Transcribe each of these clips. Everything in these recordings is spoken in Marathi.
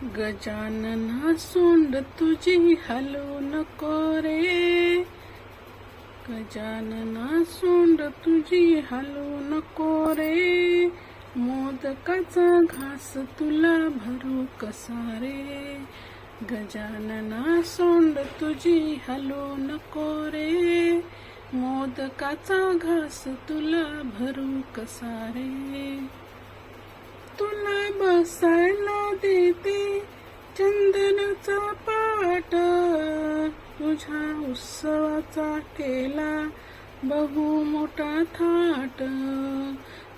गजानना सोंड तुझी हलवू नको रे. गजानना सोंड तुझी हलवू नको रे. मोदकाचा घास तुला भरू कसा रे. गजानना सोंड तुझी हलवू नको रे. मोदकाचा घास तुला भरू कसा रे. तुला बसायला देते चंदनाचा पाट. तुझ्या उत्सवाचा केला बहु मोठा थाट.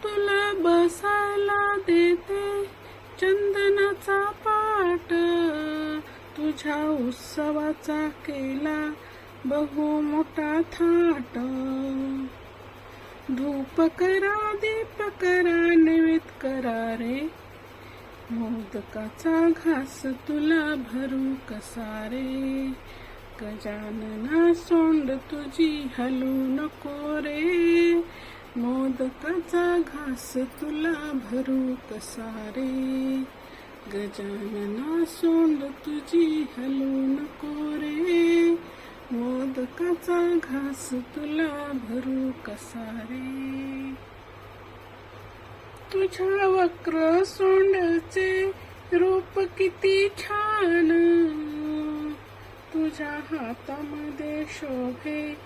तुला बसायला देते चंदनाचा पाट. तुझ्या उत्सवाचा केला बहु मोठा थाट. धूप करा, दीप करा, नैवेद्य करा रे. मोदकाचा घास तुला भरू कसा रे. गजानना सोंड तुझी हलवू नको रे. मोदकाचा घास तुला भरू कसा रे. गजानना सोंड तुझी हलवू नको रे. मोदकाचा घास तुला भरू कसा रे. तुझ्या वक्र सोंडचे रूप किती छान. तुझ्या हातामध्ये शोभे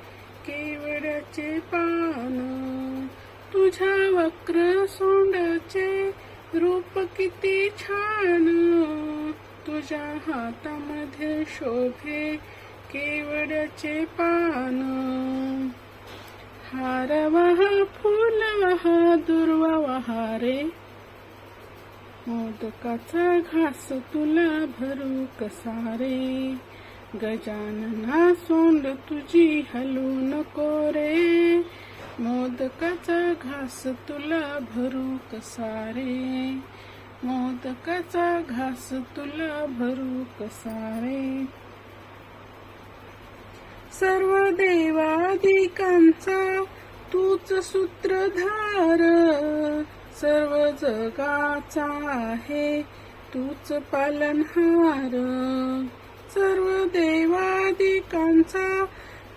केवड्याचे पान. तुझ्या वक्र सोंडचे रूप किती छान. तुझ्या हातामध्ये शोभे केवड्याचे पान. हार वाहा, फूल वाहा, दुर्वा वाहा रे. मोदकाचा घास तुला भरू कसा रे. गजानना सोंड तुझी हलवू नको रे. मोदकाचा घास तुला भरू कसा रे. मोदकाचा घास तुला भरू कसा रे. सर्व देवादिकांचा तूच सूत्रधार. सर्व जगाचा आहे तूच पालनहार. सर्व देवादिकांचा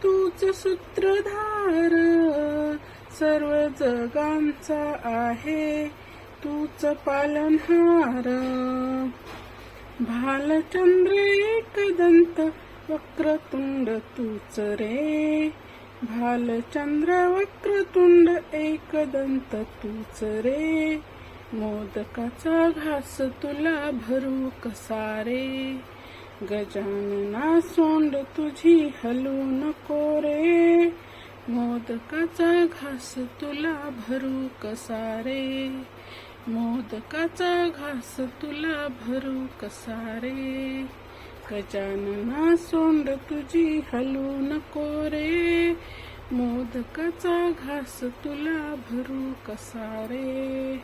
तूच सूत्रधार. सर्व जगांचा आहे तूच पालनहार. भालचंद्र एकदंत वक्रतुंड तूच रे. भालचंद्र वक्रतुंड एकदंत तूच रे. मोदकाचा घास तुला भरू कसा रे. गजानना सोंड तुझी हलवू नको रे. मोदकाचा घास तुला भरू कसा रे. मोदकाचा घास तुला भरू कसा रे. गजानना सोंड तुझी हलवू नको रे. मोदकाचा घास तुला भरू कसा रे.